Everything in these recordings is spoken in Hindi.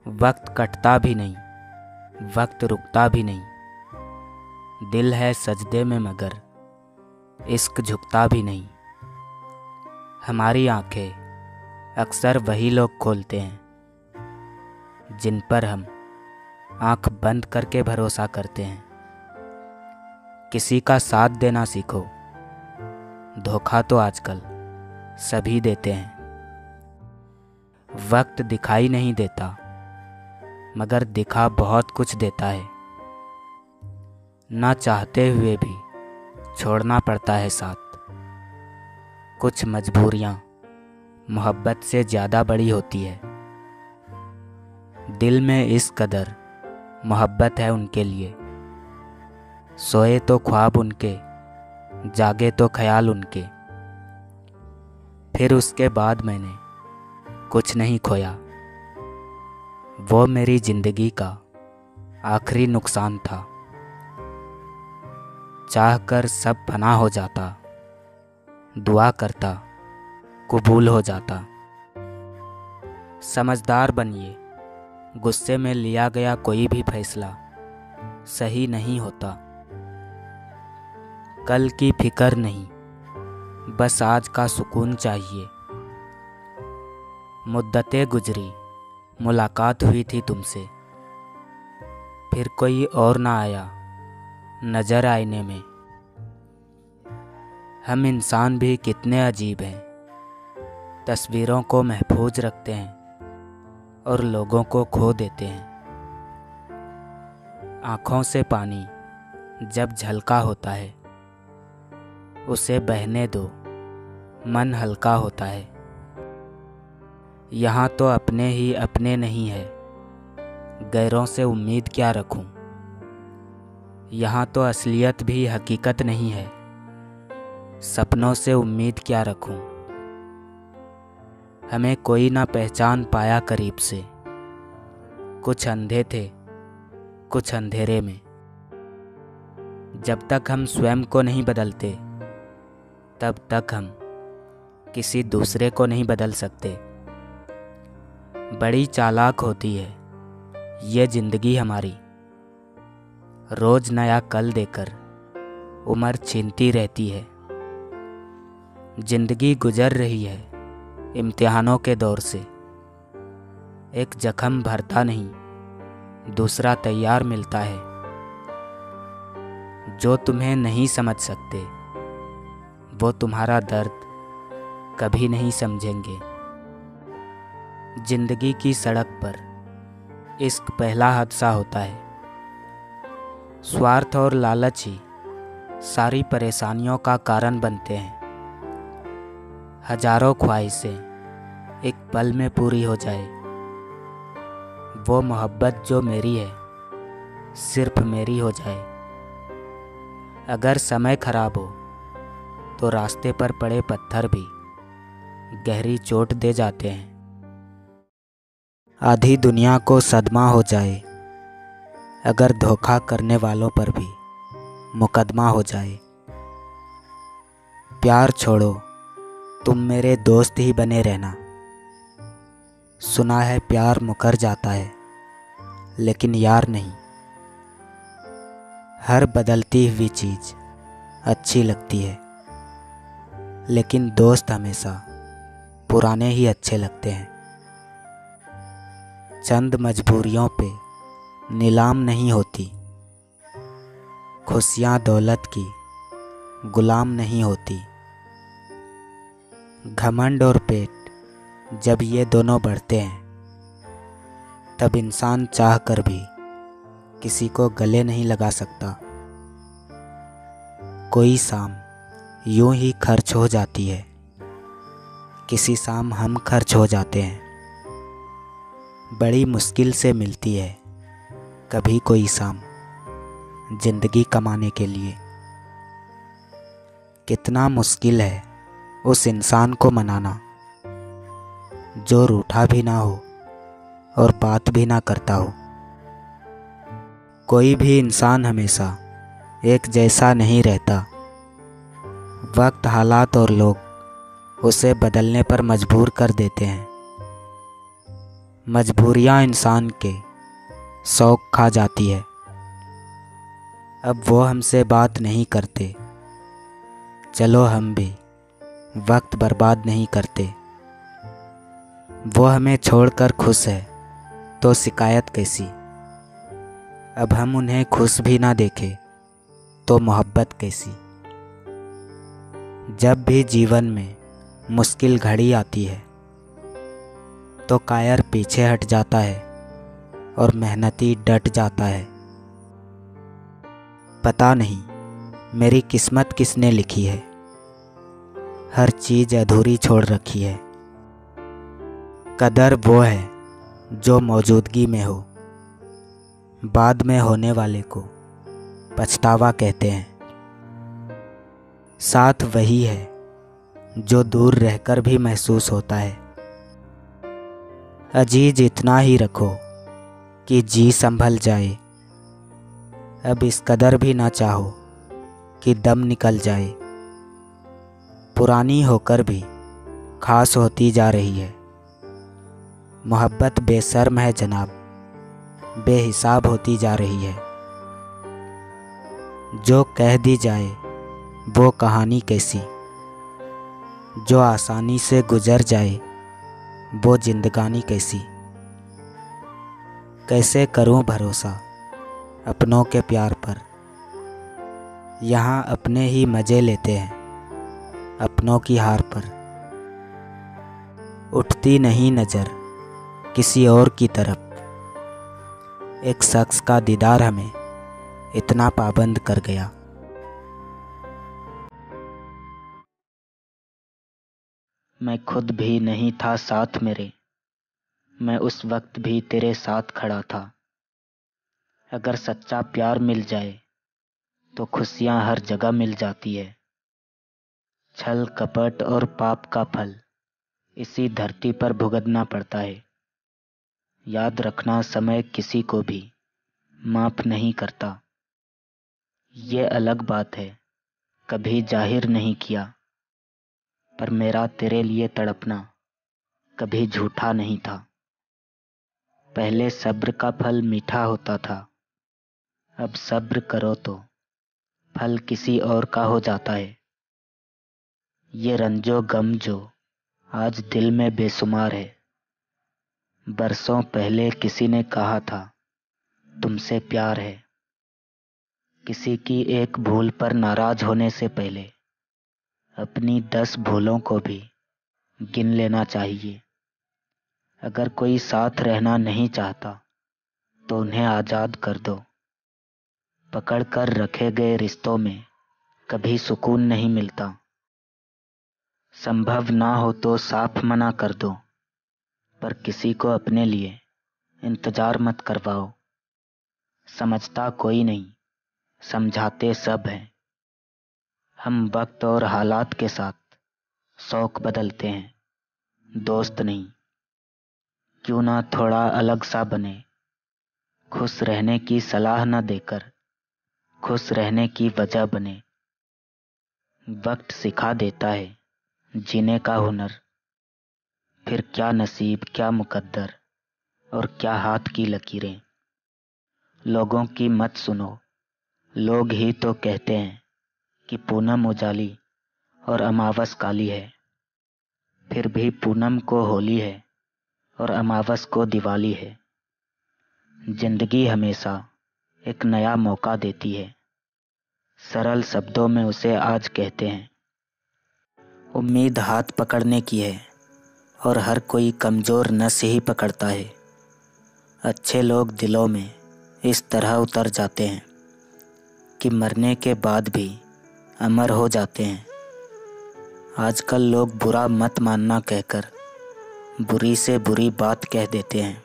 वक्त कटता भी नहीं, वक्त रुकता भी नहीं। दिल है सजदे में मगर इश्क झुकता भी नहीं। हमारी आंखें अक्सर वही लोग खोलते हैं जिन पर हम आंख बंद करके भरोसा करते हैं। किसी का साथ देना सीखो, धोखा तो आजकल सभी देते हैं। वक्त दिखाई नहीं देता मगर दिखा बहुत कुछ देता है। ना चाहते हुए भी छोड़ना पड़ता है साथ। कुछ मजबूरियाँ मोहब्बत से ज़्यादा बड़ी होती है। दिल में इस कदर मोहब्बत है उनके लिए, सोए तो ख्वाब उनके, जागे तो ख्याल उनके। फिर उसके बाद मैंने कुछ नहीं खोया, वो मेरी ज़िंदगी का आखिरी नुकसान था। चाह कर सब फना हो जाता, दुआ करता कबूल हो जाता। समझदार बनिए, गुस्से में लिया गया कोई भी फैसला सही नहीं होता। कल की फिक्र नहीं, बस आज का सुकून चाहिए। मुद्दतें गुजरी, मुलाकात हुई थी तुमसे, फिर कोई और ना आया नज़र आईने में। हम इंसान भी कितने अजीब हैं, तस्वीरों को महफूज रखते हैं और लोगों को खो देते हैं। आँखों से पानी जब झलका होता है उसे बहने दो, मन हल्का होता है। यहाँ तो अपने ही अपने नहीं है, गैरों से उम्मीद क्या रखूं। यहाँ तो असलियत भी हकीकत नहीं है, सपनों से उम्मीद क्या रखूं। हमें कोई ना पहचान पाया करीब से, कुछ अंधे थे कुछ अंधेरे में। जब तक हम स्वयं को नहीं बदलते तब तक हम किसी दूसरे को नहीं बदल सकते। बड़ी चालाक होती है ये ज़िंदगी हमारी, रोज़ नया कल देकर उम्र छीनती रहती है। ज़िंदगी गुजर रही है इम्तिहानों के दौर से, एक जख्म भरता नहीं दूसरा तैयार मिलता है। जो तुम्हें नहीं समझ सकते वो तुम्हारा दर्द कभी नहीं समझेंगे। जिंदगी की सड़क पर इश्क पहला हादसा होता है। स्वार्थ और लालच ही सारी परेशानियों का कारण बनते हैं। हजारों ख्वाहिशें एक पल में पूरी हो जाए, वो मोहब्बत जो मेरी है सिर्फ मेरी हो जाए। अगर समय खराब हो तो रास्ते पर पड़े पत्थर भी गहरी चोट दे जाते हैं। आधी दुनिया को सदमा हो जाए अगर धोखा करने वालों पर भी मुकदमा हो जाए। प्यार छोड़ो, तुम मेरे दोस्त ही बने रहना। सुना है प्यार मुकर जाता है लेकिन यार नहीं। हर बदलती हुई चीज़ अच्छी लगती है लेकिन दोस्त हमेशा पुराने ही अच्छे लगते हैं। चंद मजबूरियों पे नीलाम नहीं होती, खुशियाँ दौलत की गुलाम नहीं होती। घमंड और पेट जब ये दोनों बढ़ते हैं तब इंसान चाह कर भी किसी को गले नहीं लगा सकता। कोई शाम यूं ही खर्च हो जाती है, किसी शाम हम खर्च हो जाते हैं। बड़ी मुश्किल से मिलती है कभी कोई शाम जिंदगी कमाने के लिए। कितना मुश्किल है उस इंसान को मनाना जो रूठा भी ना हो और बात भी ना करता हो। कोई भी इंसान हमेशा एक जैसा नहीं रहता, वक्त, हालात और लोग उसे बदलने पर मजबूर कर देते हैं। मजबूरियाँ इंसान के शौक खा जाती है। अब वो हमसे बात नहीं करते, चलो हम भी वक्त बर्बाद नहीं करते। वो हमें छोड़कर खुश है तो शिकायत कैसी। अब हम उन्हें खुश भी ना देखें तो मोहब्बत कैसी। जब भी जीवन में मुश्किल घड़ी आती है तो कायर पीछे हट जाता है और मेहनती डट जाता है। पता नहीं मेरी किस्मत किसने लिखी है, हर चीज़ अधूरी छोड़ रखी है। कदर वो है जो मौजूदगी में हो, बाद में होने वाले को पछतावा कहते हैं। साथ वही है जो दूर रहकर भी महसूस होता है। अजीज इतना ही रखो कि जी संभल जाए, अब इस कदर भी ना चाहो कि दम निकल जाए। पुरानी होकर भी खास होती जा रही है। मोहब्बत बेशर्म है जनाब, बेहिसाब होती जा रही है। जो कह दी जाए वो कहानी कैसी, जो आसानी से गुजर जाए वो जिंदगानी कैसी। कैसे करूं भरोसा अपनों के प्यार पर, यहाँ अपने ही मज़े लेते हैं अपनों की हार पर। उठती नहीं नज़र किसी और की तरफ, एक शख्स का दीदार हमें इतना पाबंद कर गया। मैं खुद भी नहीं था साथ मेरे, मैं उस वक्त भी तेरे साथ खड़ा था। अगर सच्चा प्यार मिल जाए तो खुशियाँ हर जगह मिल जाती है। छल कपट और पाप का फल इसी धरती पर भुगतना पड़ता है। याद रखना समय किसी को भी माफ़ नहीं करता। ये अलग बात है कभी जाहिर नहीं किया, पर मेरा तेरे लिए तड़पना कभी झूठा नहीं था। पहले सब्र का फल मीठा होता था, अब सब्र करो तो फल किसी और का हो जाता है। ये रंजो गम जो आज दिल में बेशुमार है, बरसों पहले किसी ने कहा था तुमसे प्यार है। किसी की एक भूल पर नाराज होने से पहले अपनी 10 भूलों को भी गिन लेना चाहिए। अगर कोई साथ रहना नहीं चाहता तो उन्हें आज़ाद कर दो। पकड़ कर रखे गए रिश्तों में कभी सुकून नहीं मिलता। संभव ना हो तो साफ मना कर दो, पर किसी को अपने लिए इंतजार मत करवाओ। समझता कोई नहीं, समझाते सब हैं। हम वक्त और हालात के साथ शौक बदलते हैं, दोस्त नहीं। क्यों ना थोड़ा अलग सा बने, खुश रहने की सलाह न देकर खुश रहने की वजह बने। वक्त सिखा देता है जीने का हुनर, फिर क्या नसीब क्या मुकद्दर और क्या हाथ की लकीरें। लोगों की मत सुनो, लोग ही तो कहते हैं कि पूनम उजाली और अमावस काली है। फिर भी पूनम को होली है और अमावस को दिवाली है। जिंदगी हमेशा एक नया मौका देती है, सरल शब्दों में उसे आज कहते हैं। उम्मीद हाथ पकड़ने की है और हर कोई कमज़ोर नस ही पकड़ता है। अच्छे लोग दिलों में इस तरह उतर जाते हैं कि मरने के बाद भी अमर हो जाते हैं। आजकल लोग बुरा मत मानना कहकर बुरी से बुरी बात कह देते हैं।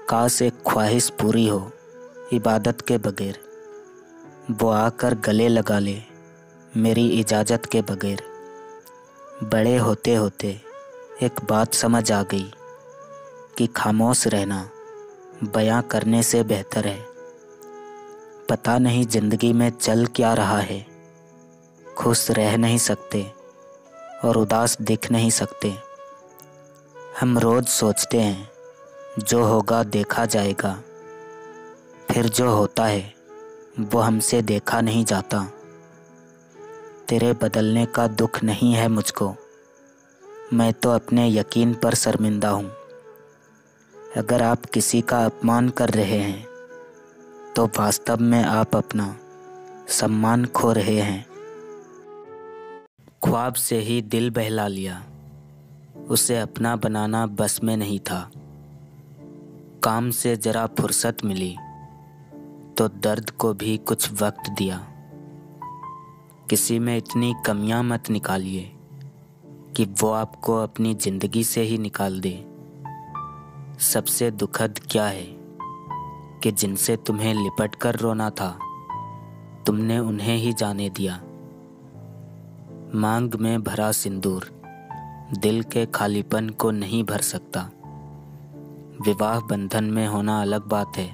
काश एक ख्वाहिश पूरी हो इबादत के बगैर, वो आकर गले लगा ले मेरी इजाज़त के बगैर। बड़े होते होते एक बात समझ आ गई कि खामोश रहना बयां करने से बेहतर है। पता नहीं ज़िंदगी में चल क्या रहा है, खुश रह नहीं सकते और उदास दिख नहीं सकते। हम रोज़ सोचते हैं जो होगा देखा जाएगा, फिर जो होता है वो हमसे देखा नहीं जाता। तेरे बदलने का दुख नहीं है मुझको, मैं तो अपने यकीन पर शर्मिंदा हूँ। अगर आप किसी का अपमान कर रहे हैं तो वास्तव में आप अपना सम्मान खो रहे हैं। ख्वाब से ही दिल बहला लिया, उसे अपना बनाना बस में नहीं था। काम से जरा फुर्सत मिली तो दर्द को भी कुछ वक्त दिया। किसी में इतनी कमियां मत निकालिए कि वो आपको अपनी ज़िंदगी से ही निकाल दे। सबसे दुखद क्या है कि जिनसे तुम्हें लिपट कर रोना था, तुमने उन्हें ही जाने दिया। मांग में भरा सिंदूर दिल के खालीपन को नहीं भर सकता। विवाह बंधन में होना अलग बात है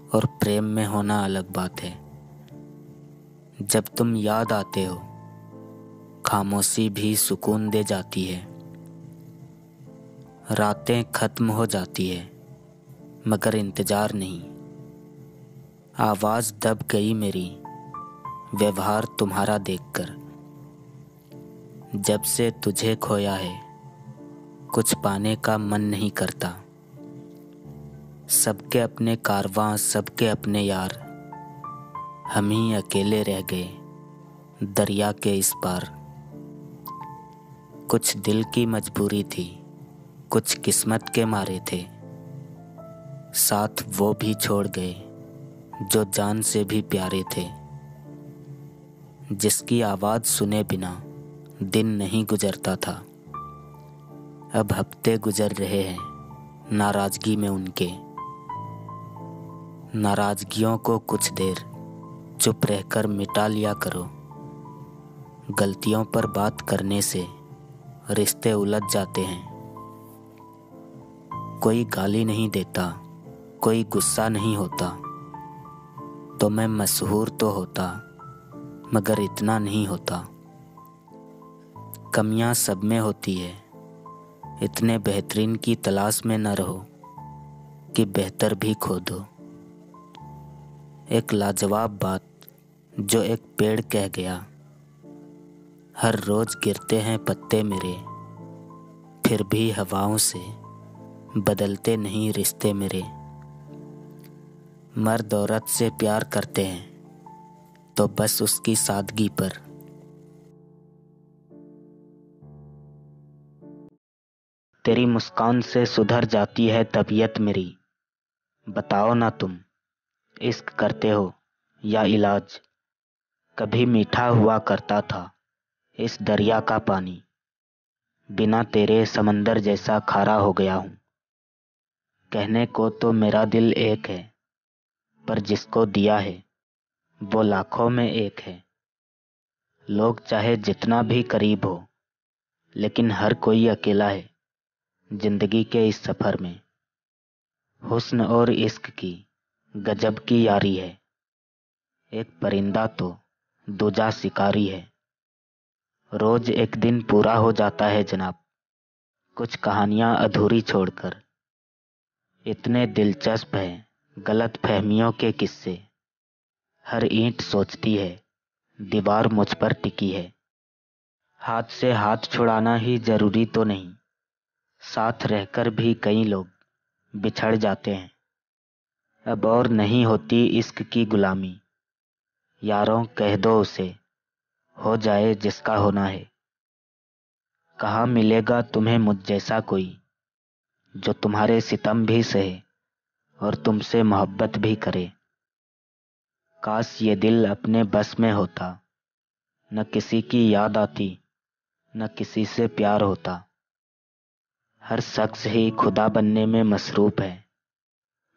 और प्रेम में होना अलग बात है। जब तुम याद आते हो, खामोशी भी सुकून दे जाती है। रातें खत्म हो जाती है मगर इंतज़ार नहीं। आवाज़ दब गई मेरी व्यवहार तुम्हारा देखकर। जब से तुझे खोया है कुछ पाने का मन नहीं करता। सबके अपने कारवां, सबके अपने यार, हम ही अकेले रह गए दरिया के इस पार। कुछ दिल की मजबूरी थी, कुछ किस्मत के मारे थे। साथ वो भी छोड़ गए जो जान से भी प्यारे थे। जिसकी आवाज़ सुने बिना दिन नहीं गुजरता था, अब हफ्ते गुजर रहे हैं नाराज़गी में उनके। नाराज़गियों को कुछ देर चुप रहकर मिटा लिया करो। गलतियों पर बात करने से रिश्ते उलझ जाते हैं। कोई गाली नहीं देता, कोई गुस्सा नहीं होता, तो मैं मशहूर तो होता मगर इतना नहीं होता। कमियां सब में होती है, इतने बेहतरीन की तलाश में न रहो कि बेहतर भी खो दो। एक लाजवाब बात जो एक पेड़ कह गया, हर रोज गिरते हैं पत्ते मेरे, फिर भी हवाओं से बदलते नहीं रिश्ते मेरे। मर्द औरत से प्यार करते हैं तो बस उसकी सादगी पर। तेरी मुस्कान से सुधर जाती है तबीयत मेरी। बताओ ना तुम इश्क करते हो या इलाज। कभी मीठा हुआ करता था इस दरिया का पानी, बिना तेरे समंदर जैसा खारा हो गया हूँ। कहने को तो मेरा दिल एक है, पर जिसको दिया है वो लाखों में एक है। लोग चाहे जितना भी करीब हो, लेकिन हर कोई अकेला है जिंदगी के इस सफर में। हुस्न और इश्क की गजब की यारी है, एक परिंदा तो दूजा शिकारी है। रोज एक दिन पूरा हो जाता है जनाब, कुछ कहानियां अधूरी छोड़कर। इतने दिलचस्प हैं गलत फहमियों के किस्से। हर ईंट सोचती है दीवार मुझ पर टिकी है। हाथ से हाथ छुड़ाना ही जरूरी तो नहीं, साथ रहकर भी कई लोग बिछड़ जाते हैं। अब और नहीं होती इश्क की गुलामी, यारों कह दो उसे हो जाए जिसका होना है। कहाँ मिलेगा तुम्हें मुझ जैसा कोई जो तुम्हारे सितम भी सहे और तुमसे मोहब्बत भी करे। काश ये दिल अपने बस में होता, न किसी की याद आती न किसी से प्यार होता। हर शख्स ही खुदा बनने में मसरूफ है,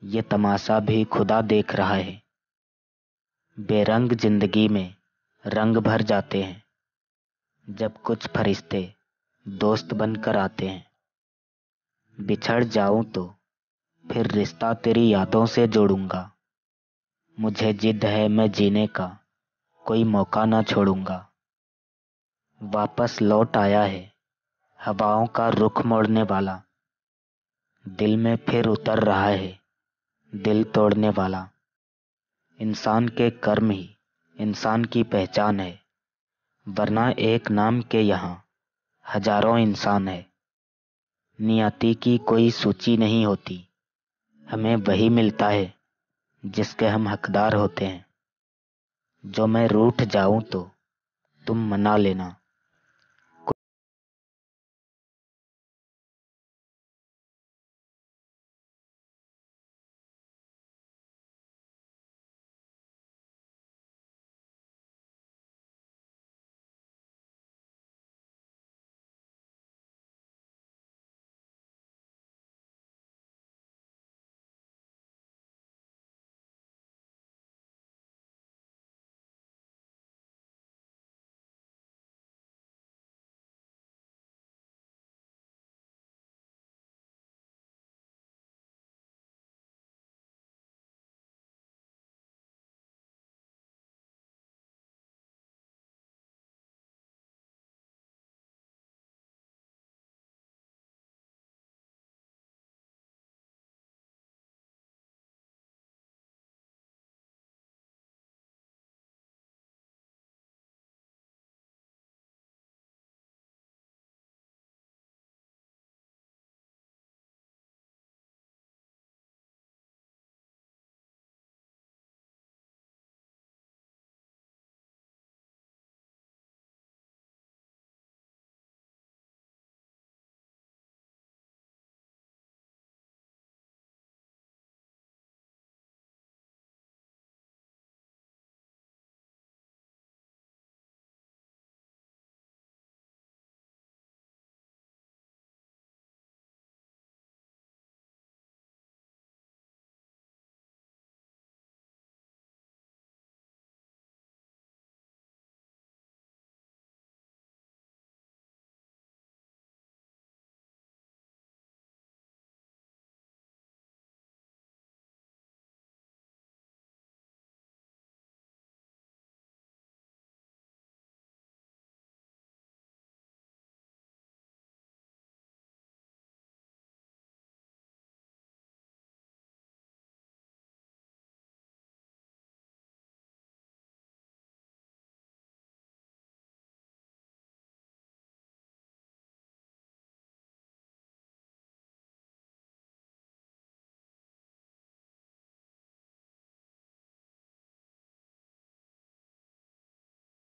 ये तमाशा भी खुदा देख रहा है। बेरंग जिंदगी में रंग भर जाते हैं जब कुछ फरिश्ते दोस्त बनकर आते हैं। बिछड़ जाऊं तो फिर रिश्ता तेरी यादों से जोड़ूंगा। मुझे जिद है मैं जीने का कोई मौका ना छोड़ूंगा। वापस लौट आया है हवाओं का रुख मोड़ने वाला, दिल में फिर उतर रहा है दिल तोड़ने वाला। इंसान के कर्म ही इंसान की पहचान है, वरना एक नाम के यहाँ हजारों इंसान है। नियति की कोई सूची नहीं होती, हमें वही मिलता है जिसके हम हकदार होते हैं। जो मैं रूठ जाऊं तो तुम मना लेना,